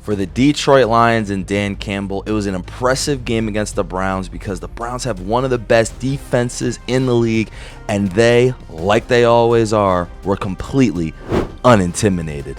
For the Detroit Lions and Dan Campbell, it was an impressive game against the Browns because the Browns have one of the best defenses in the league, and they, like they always are, were completely unintimidated.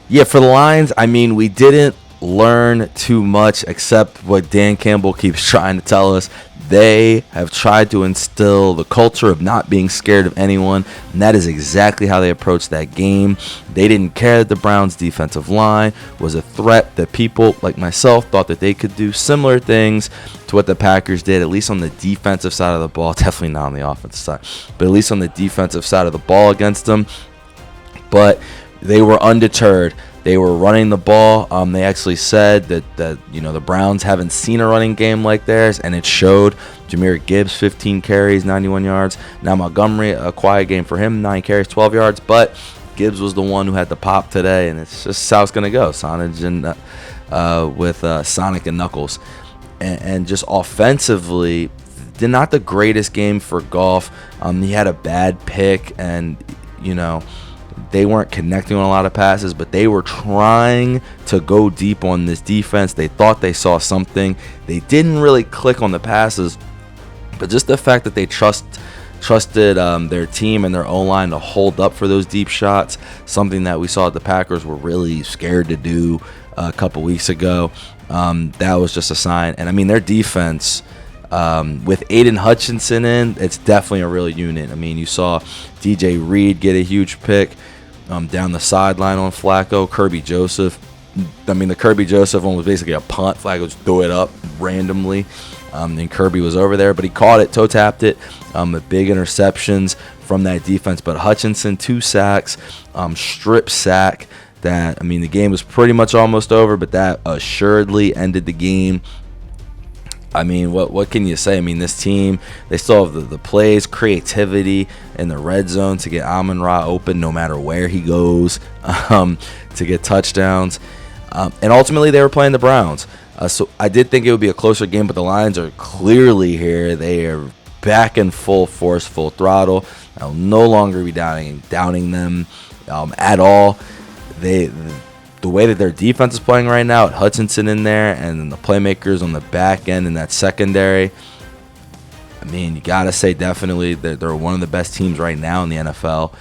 Yeah, for the Lions, I mean, we didn't learn too much except what Dan Campbell keeps trying to tell us. They have tried to instill the culture of not being scared of anyone, and that is exactly how they approached that game. They didn't care that the Browns' defensive line was a threat, that people like myself thought that they could do similar things to what the Packers did, at least on the defensive side of the ball. Definitely not on the offensive side, but at least on the defensive side of the ball against them. But they were undeterred. They were running the ball. They actually said that the Browns haven't seen a running game like theirs, and it showed. Jahmir Gibbs, 15 carries, 91 yards. Now Montgomery, a quiet game for him, 9 carries, 12 yards. But Gibbs was the one who had the pop today, and it's just how it's going to go. Sonic with Sonic and Knuckles. And just offensively, not the greatest game for Goff. He had a bad pick, and, they weren't connecting on a lot of passes, but they were trying to go deep on this defense. They thought they saw something. They didn't really click on the passes, but just the fact that they trusted their team and their O-line to hold up for those deep shots, something that we saw the Packers were really scared to do a couple weeks ago. That was just a sign. And, I mean, their defense, with Aiden Hutchinson in, it's definitely a real unit. I mean, you saw DJ Reed get a huge pick down the sideline on Flacco. Kirby Joseph. I mean, the Kirby Joseph one was basically a punt. Flacco just threw it up randomly, and Kirby was over there, but he caught it, toe tapped it. Big interceptions from that defense. But Hutchinson, 2 sacks, strip sack. That, I mean, the game was pretty much almost over, but that assuredly ended the game. I mean, what can you say? I mean, this team, they still have the plays, creativity in the red zone to get Amon open no matter where he goes, to get touchdowns. And ultimately, they were playing the Browns. So I did think it would be a closer game, but the Lions are clearly here. They are back in full force, full throttle. I'll no longer be downing them at all. The way that their defense is playing right now, with Hutchinson in there and then the playmakers on the back end in that secondary, I mean, you got to say definitely that they're one of the best teams right now in the NFL,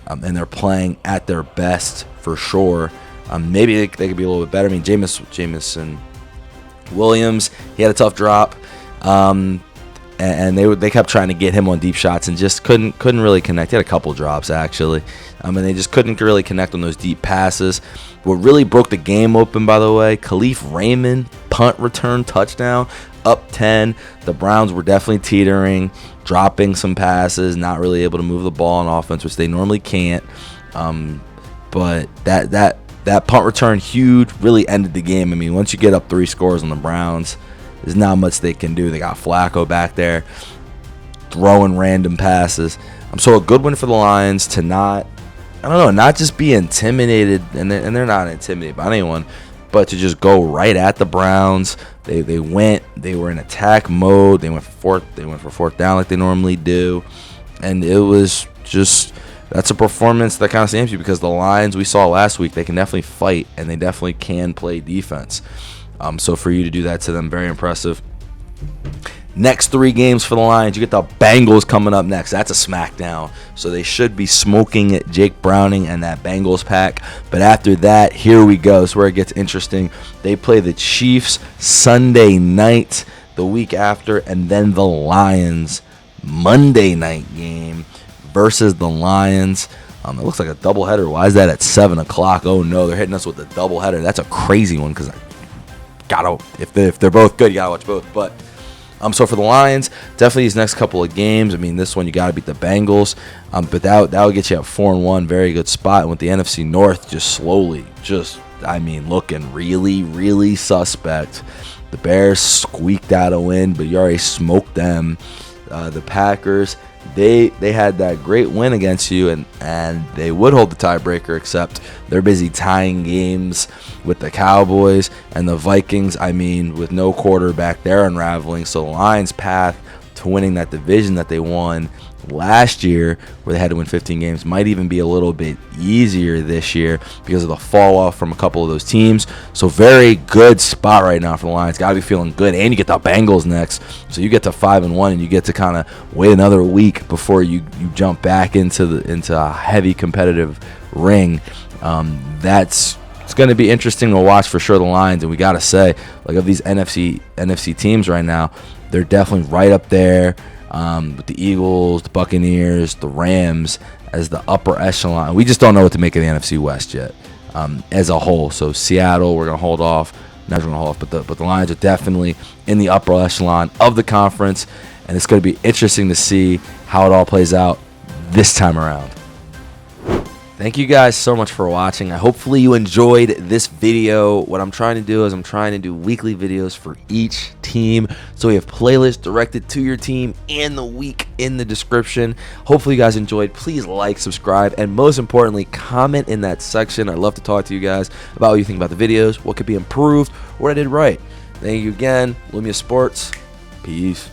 and they're playing at their best for sure. Maybe they could be a little bit better. I mean, Jameson Williams, he had a tough drop, and they kept trying to get him on deep shots and just couldn't really connect. He had a couple drops, actually, and they just couldn't really connect on those deep passes. What really broke the game open, by the way, Khalif Raymond, punt return touchdown, up 10. The Browns were definitely teetering, dropping some passes, not really able to move the ball on offense, which they normally can't. But that punt return, huge, really ended the game. I mean, once you get up 3 scores on the Browns, there's not much they can do. They got Flacco back there throwing random passes. So a good win for the Lions to not just be intimidated, and they're not intimidated by anyone, but to just go right at the Browns. They were in attack mode. They went for fourth down like they normally do, and it was just, that's a performance that kind of stamps you, because the Lions we saw last week, they can definitely fight and they definitely can play defense. So for you to do that to them, very impressive. Next 3 games for the Lions, you get the Bengals coming up next. That's a smackdown. So they should be smoking at Jake Browning and that Bengals pack. But after that, here we go. It's where it gets interesting. They play the Chiefs Sunday night the week after, and then the Lions Monday night game versus the Lions. It looks like a doubleheader. Why is that at 7 o'clock? Oh, no, they're hitting us with a doubleheader. That's a crazy one, because if they're both good, you got to watch both. But so for the Lions, definitely these next couple of games, I mean, this one you got to beat the Bengals, but that will get you at 4-1, very good spot. And with the NFC North slowly, looking really, really suspect. The Bears squeaked out a win, but you already smoked them. The Packers, they had that great win against you, and they would hold the tiebreaker, except they're busy tying games with the Cowboys and the Vikings. I mean, with no quarterback, they're unraveling. So the Lions' path to winning that division that they won last year, where they had to win 15 games, might even be a little bit easier this year because of the fall off from a couple of those teams. So very good spot right now for the Lions. Got to be feeling good, and you get the Bengals next, so you get to 5-1, and you get to kind of wait another week before you jump back into a heavy competitive ring. It's going to be interesting to watch for sure, the Lions. And we got to say, like, of these NFC teams right now, they're definitely right up there with the Eagles, the Buccaneers, the Rams as the upper echelon. We just don't know what to make of the NFC West yet as a whole. So Seattle, we're going to hold off. Not going to hold off, but the Lions are definitely in the upper echelon of the conference. And it's going to be interesting to see how it all plays out this time around. Thank you guys so much for watching. Hopefully you enjoyed this video. What I'm trying to do is I'm trying to do weekly videos for each team. So we have playlists directed to your team and the week in the description. Hopefully you guys enjoyed. Please like, subscribe, and most importantly, comment in that section. I'd love to talk to you guys about what you think about the videos, what could be improved, what I did right. Thank you again. Lumia Sports. Peace.